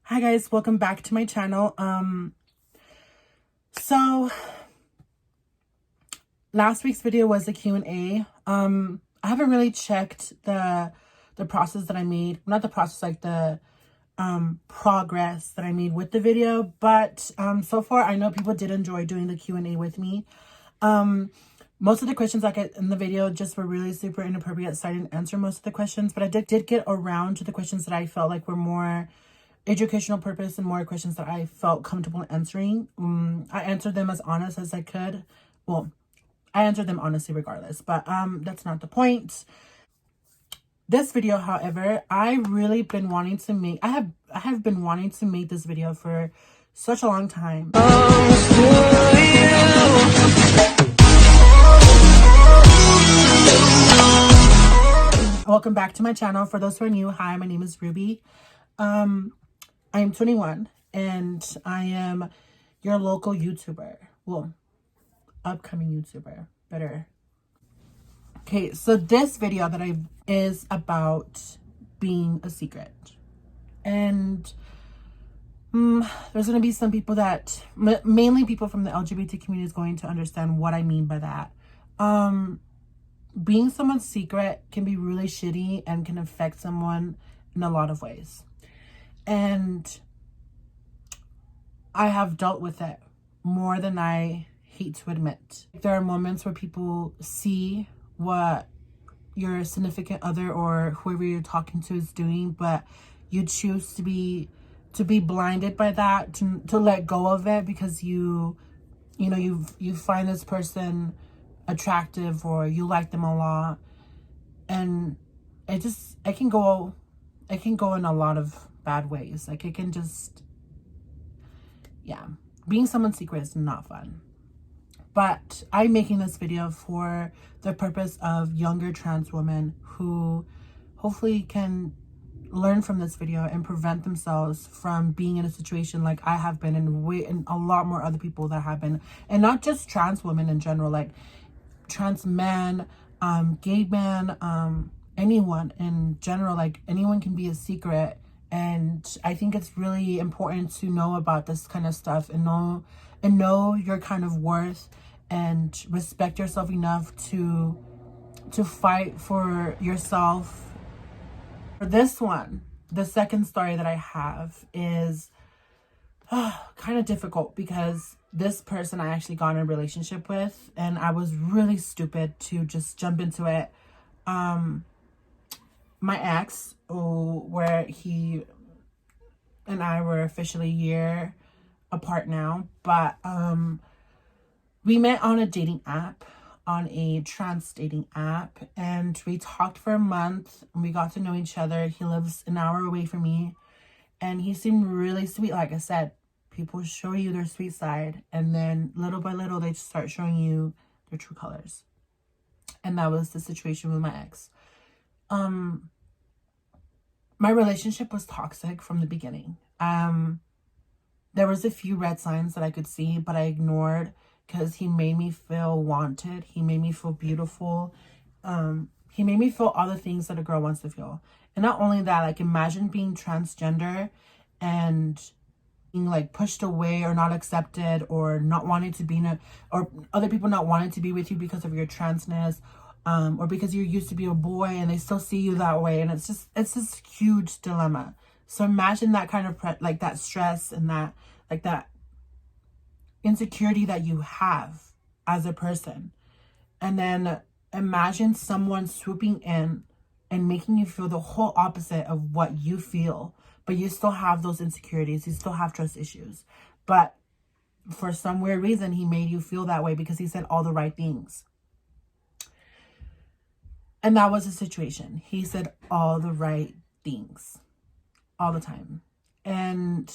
Hi guys, welcome back to my channel. So last week's video was a Q&A. I haven't really checked the process that I made, not the process, like the progress that I made with the video, but so far I know people did enjoy doing the Q&A with me. Most of the questions I get in the video just were really super inappropriate, so I didn't answer most of the questions, but I did get around to the questions that I felt like were more educational purpose and more questions that I felt comfortable answering. I answered them as honest as I could. Well, I answered them honestly regardless, but that's not the point. This video, however, I have been wanting to make this video for such a long time. Welcome back to my channel. For those who are new, hi, my name is Ruby. I am 21 and I am your local YouTuber. Well, upcoming YouTuber. Better. Okay, so this video that is about being a secret. And there's going to be some people that, mainly people from the LGBT community, is going to understand what I mean by that. Being someone's secret can be really shitty and can affect someone in a lot of ways. And I have dealt with it more than I hate to admit. There are moments where people see what your significant other or whoever you're talking to is doing, but you choose to be blinded by that, to let go of it because you find this person attractive or you like them a lot, and it can go in a lot of bad ways. Like, it can just, yeah, being someone's secret is not fun. But I'm making this video for the purpose of younger trans women who hopefully can learn from this video and prevent themselves from being in a situation like I have been, and a lot more other people that have been. And not just trans women in general, like trans men, gay men, anyone in general. Like, anyone can be a secret. And I think it's really important to know about this kind of stuff and know your kind of worth and respect yourself enough to fight for yourself. For this one, the second story that I have is kind of difficult because this person I actually got in a relationship with, and I was really stupid to just jump into it. My ex, where he and I were officially a year apart now, but we met on a dating app, on a trans dating app, and we talked for a month and we got to know each other. He lives an hour away from me and he seemed really sweet. Like I said, people show you their sweet side, and then little by little they start showing you their true colors. And that was the situation with my ex. My relationship was toxic from the beginning. There was a few red signs that I could see, but I ignored because he made me feel wanted. He made me feel beautiful. He made me feel all the things that a girl wants to feel. And not only that, like, imagine being transgender and being like pushed away or not accepted, or not wanting to be or other people not wanting to be with you because of your transness, or because you used to be a boy and they still see you that way. And it's this huge dilemma. So imagine that kind of like that stress and that insecurity that you have as a person. And then imagine someone swooping in and making you feel the whole opposite of what you feel, but you still have those insecurities, you still have trust issues. But for some weird reason, he made you feel that way because he said all the right things. And that was the situation. He said all the right things all the time. And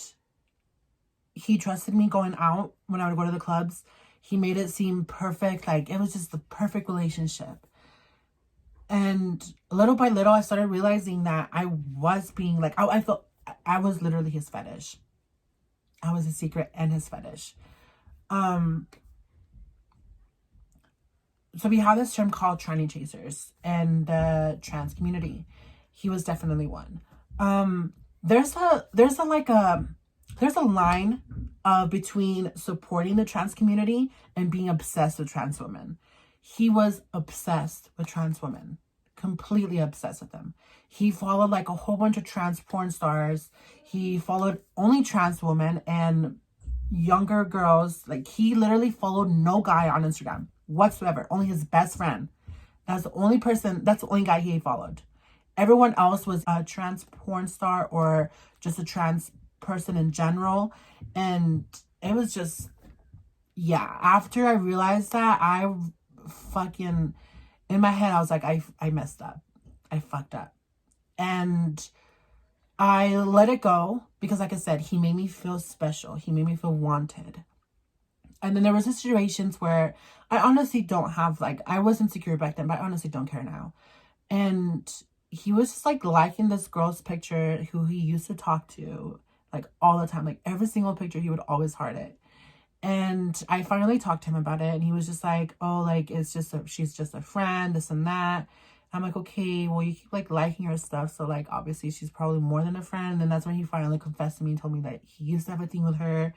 he trusted me going out when I would go to the clubs. He made it seem perfect. Like, it was just the perfect relationship. And little by little, I started realizing that I was being like, I felt I was literally his fetish. I was his secret and his fetish. So we have this term called tranny chasers in the trans community. He was definitely one. there's a line between supporting the trans community and being obsessed with trans women. He was obsessed with trans women, completely obsessed with them. He followed like a whole bunch of trans porn stars. He followed only trans women and younger girls. Like, he literally followed no guy on Instagram whatsoever, only his best friend. That's the only person, that's the only guy he followed. Everyone else was a trans porn star or just a trans person in general. And it was just, yeah. After I realized that, I fucking, in my head, I was like, I messed up. I fucked up. And I let it go because, like I said, he made me feel special. He made me feel wanted. And then there was situations where I honestly don't have, like, I was insecure back then, but I honestly don't care now. And he was just like liking this girl's picture who he used to talk to like all the time. Like, every single picture he would always heart it. And I finally talked to him about it, and he was just like, oh, like, she's just a friend, this and that. I'm like, okay, well, you keep like liking her stuff, so like obviously she's probably more than a friend. And then that's when he finally confessed to me and told me that he used to have a thing with her.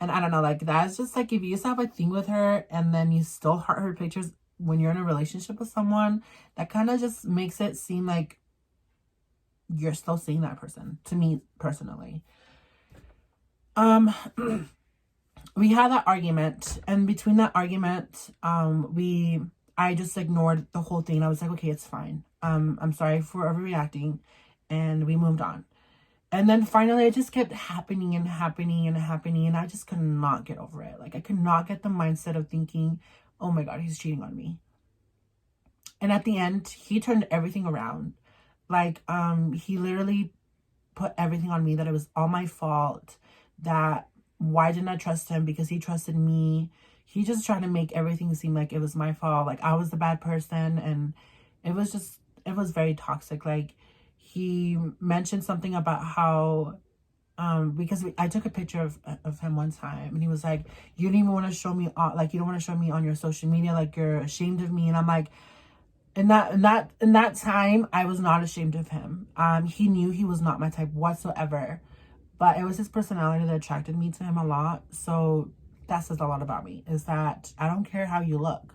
And I don't know, like, that's just like, if you used to have a thing with her and then you still heart her pictures when you're in a relationship with someone, that kind of just makes it seem like you're still seeing that person, to me personally. We had that argument, and between that argument, I just ignored the whole thing. I was like, okay, it's fine. I'm sorry for overreacting, and we moved on. And then finally, it just kept happening and happening and happening, and I just could not get over it. Like, I could not get the mindset of thinking, oh my God, he's cheating on me. And at the end, he turned everything around. Like, he literally put everything on me, that it was all my fault, that why didn't I trust him because he trusted me. He just tried to make everything seem like it was my fault, like I was the bad person. And it was very toxic. Like, he mentioned something about how because I took a picture of him one time, and he was like, you don't even want to show me like, you don't want to show me on your social media, like you're ashamed of me. And I'm like, in that time, I was not ashamed of him. He knew he was not my type whatsoever, but it was his personality that attracted me to him a lot. So that says a lot about me, is that I don't care how you look,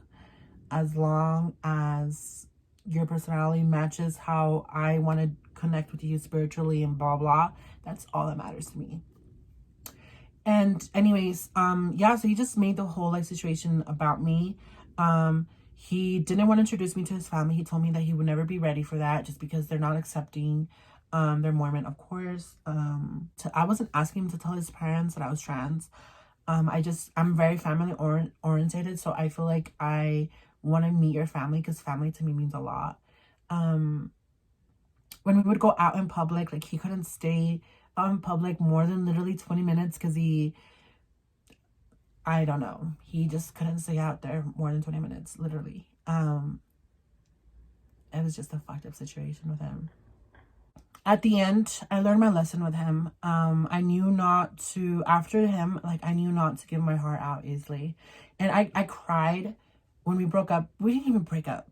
as long as your personality matches how I want to connect with you spiritually and blah blah. That's all that matters to me. And anyways, yeah, so he just made the whole like situation about me. He didn't want to introduce me to his family. He told me that he would never be ready for that, just because they're not accepting. They're Mormon, of course. I wasn't asking him to tell his parents that I was trans. I'm very family orientated, so I feel like I want to meet your family, because family to me means a lot. When we would go out in public, like, he couldn't stay out in public more than literally 20 minutes because I don't know, he just couldn't stay out there more than 20 minutes, literally. It was just a fucked up situation with him. At the end, I learned my lesson with him. I knew not to, after him, like, I knew not to give my heart out easily. And I cried when we broke up. We didn't even break up.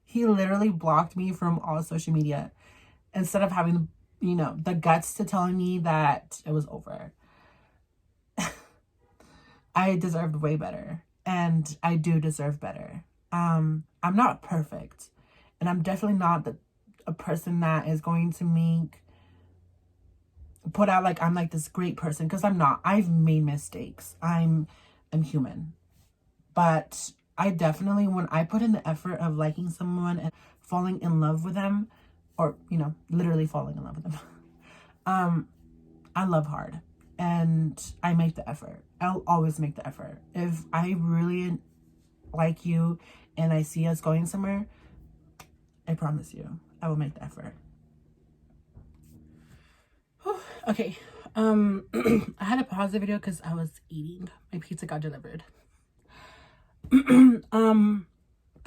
He literally blocked me from all social media instead of having, the guts to tell me that it was over. I deserved way better, and I do deserve better. I'm not perfect, and I'm definitely not a person that is going to put out like I'm like this great person, because I'm not. I've made mistakes. I'm human. But I definitely, when I put in the effort of liking someone and falling in love with them, or literally falling in love with them, I love hard, and I make the effort. I'll always make the effort. If I really like you and I see us going somewhere, I promise you, I will make the effort. Okay. I had to pause the video because I was eating. My pizza got delivered. But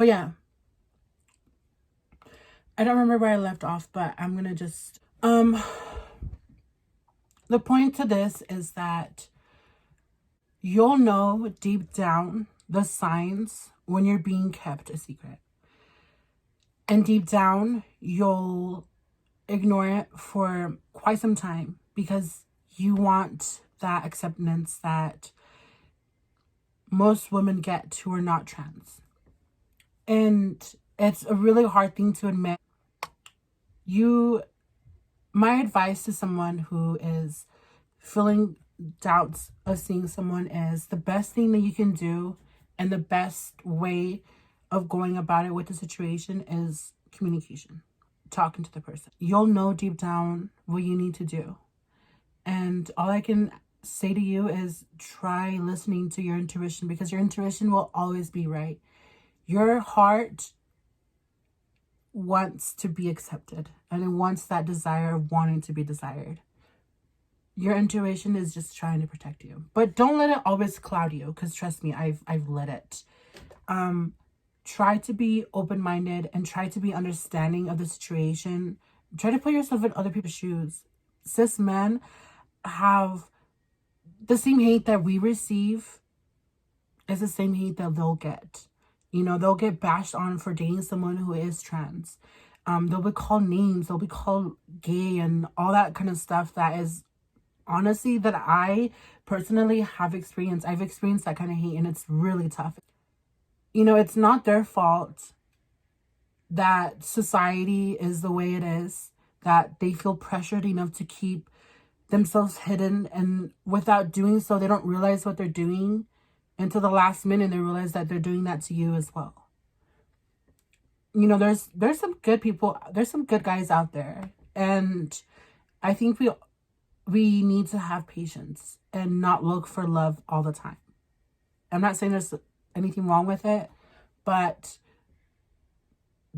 yeah. I don't remember where I left off, but I'm gonna just the point to this is that you'll know deep down the signs when you're being kept a secret. And deep down, you'll ignore it for quite some time because you want that acceptance that most women get who are not trans. And it's a really hard thing to admit. My advice to someone who is feeling doubts of seeing someone is the best thing that you can do and the best way of going about it with the situation is communication, talking to the person. You'll know deep down what you need to do. And all I can say to you is try listening to your intuition, because your intuition will always be right. Your heart wants to be accepted and it wants that desire of wanting to be desired. Your intuition is just trying to protect you, but don't let it always cloud you, because trust me, I've let it. Try to be open-minded and try to be understanding of the situation. Try to put yourself in other people's shoes. Cis men have the same hate that we receive is the same hate that they'll get. You know, they'll get bashed on for dating someone who is trans. They'll be called names, they'll be called gay and all that kind of stuff that is honestly that I personally have experienced. I've experienced that kind of hate and it's really tough. You know, it's not their fault that society is the way it is, that they feel pressured enough to keep themselves hidden, and without doing so, they don't realize what they're doing until the last minute. They realize that they're doing that to you as well. You know, there's some good people, there's some good guys out there, and I think we need to have patience and not look for love all the time. I'm not saying there's anything wrong with it, but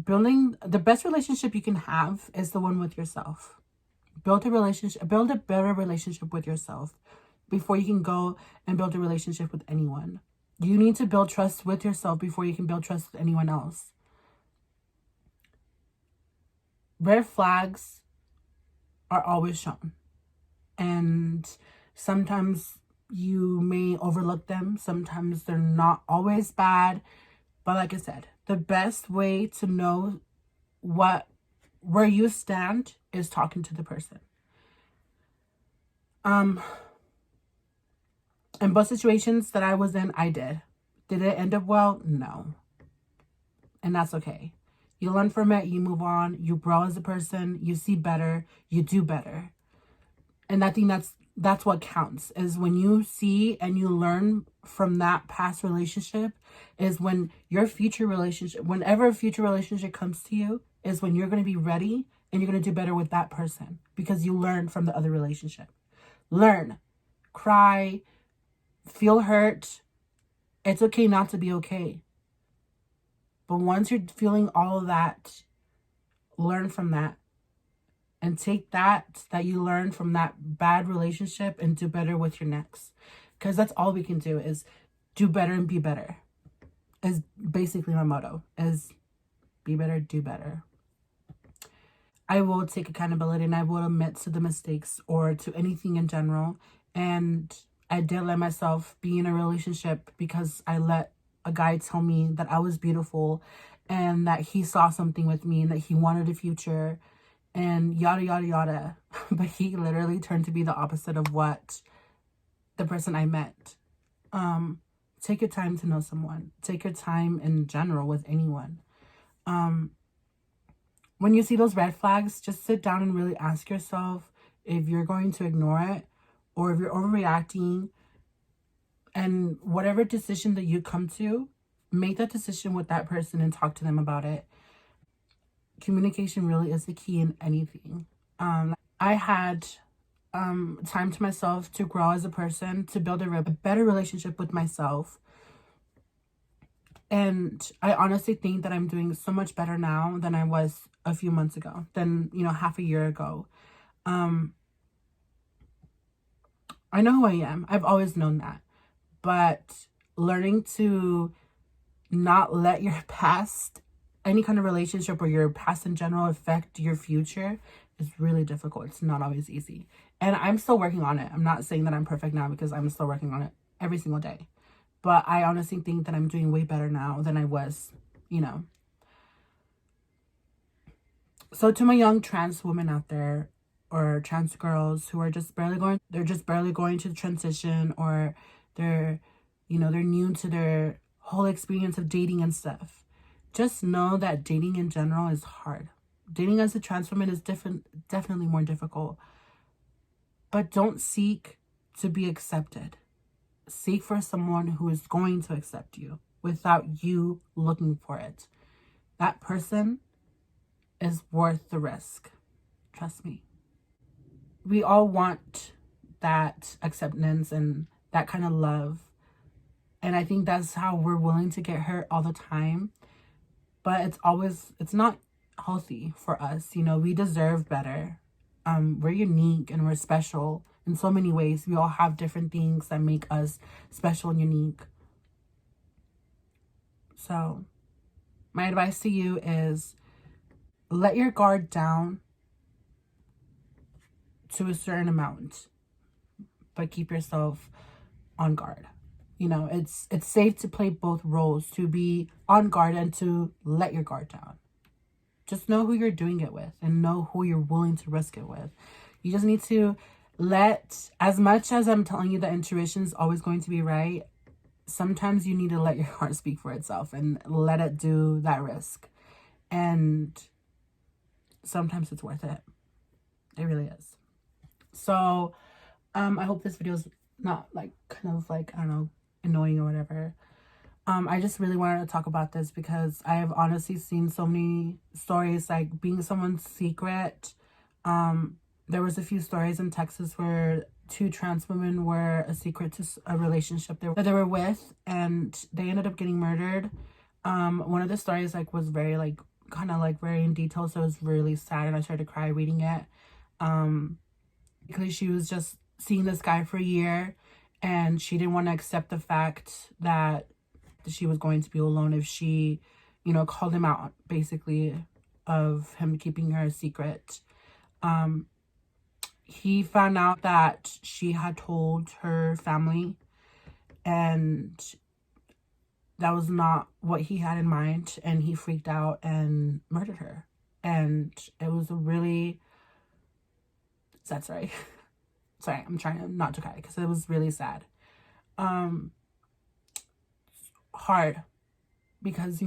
building the best relationship you can have is the one with yourself. Build a better relationship with yourself before you can go and build a relationship with anyone. You need to build trust with yourself before you can build trust with anyone else. Red flags are always shown, and sometimes you may overlook them. Sometimes they're not always bad, but like I said, the best way to know where you stand is talking to the person. In both situations that I was in, I did. Did it end up well? No. And that's okay. You learn from it, you move on, you grow as a person, you see better, you do better. And I think that's what counts, is when you see and you learn from that past relationship, is when your future relationship, whenever a future relationship comes to you, is when you're going to be ready and you're going to do better with that person because you learned from the other relationship. Learn, cry, feel hurt. It's okay not to be okay. But once you're feeling all of that, learn from that and take that you learned from that bad relationship and do better with your next. Because that's all we can do, is do better and be better. Is basically my motto, is be better, do better. I will take accountability and I will admit to the mistakes or to anything in general. And I did let myself be in a relationship because I let a guy tell me that I was beautiful and that he saw something with me and that he wanted a future and yada, yada, yada. But he literally turned to be the opposite of what the person I met. Take your time to know someone. Take your time in general with anyone. When you see those red flags, just sit down and really ask yourself if you're going to ignore it or if you're overreacting. And whatever decision that you come to, make that decision with that person and talk to them about it. Communication really is the key in anything. I had time to myself to grow as a person, to build a better relationship with myself. And I honestly think that I'm doing so much better now than I was a few months ago, than, half a year ago. I know who I am. I've always known that. But learning to not let your past, any kind of relationship or your past in general, affect your future is really difficult. It's not always easy. And I'm still working on it. I'm not saying that I'm perfect now, because I'm still working on it every single day. But I honestly think that I'm doing way better now than I was, So to my young trans women out there, or trans girls who are they're just barely going to the transition, or they're, they're new to their whole experience of dating and stuff. Just know that dating in general is hard. Dating as a trans woman is definitely more difficult. But don't seek to be accepted. Seek for someone who is going to accept you without you looking for it. That person is worth the risk. Trust me. We all want that acceptance and that kind of love. And I think that's how we're willing to get hurt all the time. But it's not healthy for us. We deserve better. We're unique and we're special in so many ways. We all have different things that make us special and unique. So my advice to you is let your guard down to a certain amount, but keep yourself on guard. It's safe to play both roles, to be on guard and to let your guard down. Just know who you're doing it with and know who you're willing to risk it with. You just need to as much as I'm telling you that intuition is always going to be right, sometimes you need to let your heart speak for itself and let it do that risk. And sometimes it's worth it. It really is. So, I hope this video is not kind of I don't know, annoying or whatever. I just really wanted to talk about this because I have honestly seen so many stories being someone's secret. There was a few stories in Texas where 2 trans women were a secret to a relationship that they were with, and they ended up getting murdered. One of the stories was very kind of very in detail, so it was really sad, and I started to cry reading it. Because she was just seeing this guy for a year, and she didn't want to accept the fact that she was going to be alone if she, called him out, basically, of him keeping her a secret. He found out that she had told her family, and that was not what he had in mind, and he freaked out and murdered her. And it was a really sad story. Sorry, I'm trying not to cry because it was really sad. Hard, because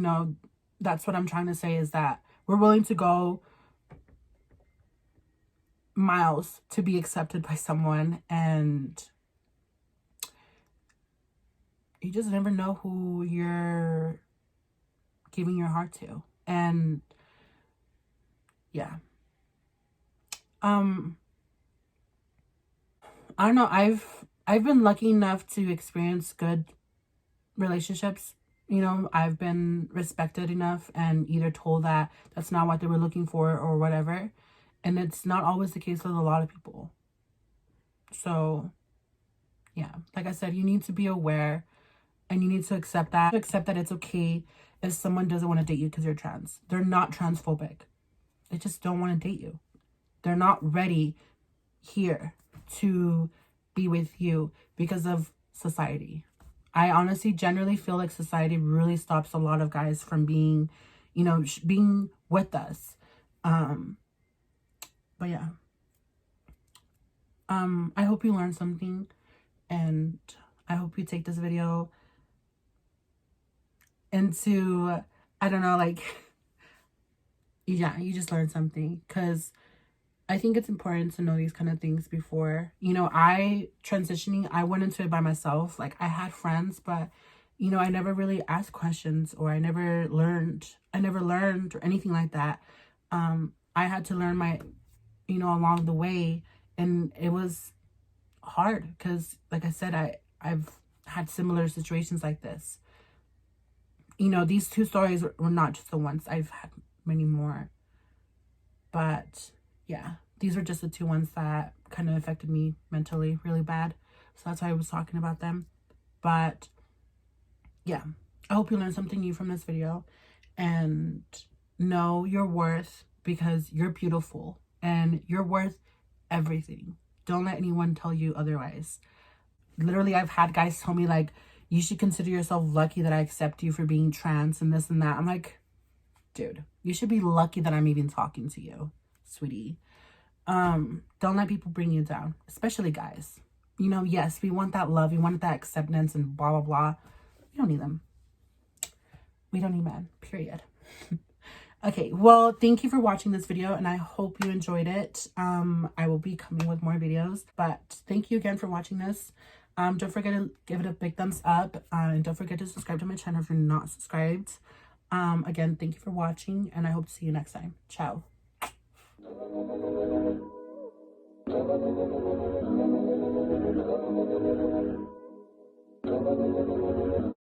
that's what I'm trying to say, is that we're willing to go miles to be accepted by someone, and you just never know who you're giving your heart to. And yeah, I don't know, I've been lucky enough to experience good relationships. I've been respected enough and either told that that's not what they were looking for or whatever. And it's not always the case with a lot of people. So yeah, like I said, you need to be aware, and you need to accept that it's okay if someone doesn't want to date you because you're trans. They're not transphobic. They just don't want to date you. They're not ready here to be with you because of society. I honestly generally feel like society really stops a lot of guys from being, being with us. But yeah. I hope you learned something, and I hope you take this video into, I don't know, yeah, you just learned something, because I think it's important to know these kind of things before. I went into it by myself. I had friends, but, I never really asked questions, or I never learned or anything like that. I had to learn along the way, and it was hard because, like I said, I've had similar situations like this. These 2 stories were not just the ones. I've had many more. But yeah, these were just the 2 ones that kind of affected me mentally really bad. So that's why I was talking about them. But yeah, I hope you learned something new from this video, and know your worth, because you're beautiful and you're worth everything. Don't let anyone tell you otherwise. Literally, I've had guys tell me you should consider yourself lucky that I accept you for being trans and this and that. I'm like, dude, you should be lucky that I'm even talking to you, sweetie. Don't let people bring you down, especially guys. You know, yes, we want that love, we want that acceptance and blah, blah, blah. We don't need them. We don't need men, period. Okay, well, thank you for watching this video, and I hope you enjoyed it. I will be coming with more videos, but thank you again for watching this. Don't forget to give it a big thumbs up, and don't forget to subscribe to my channel if you're not subscribed. Again, thank you for watching, and I hope to see you next time. Ciao.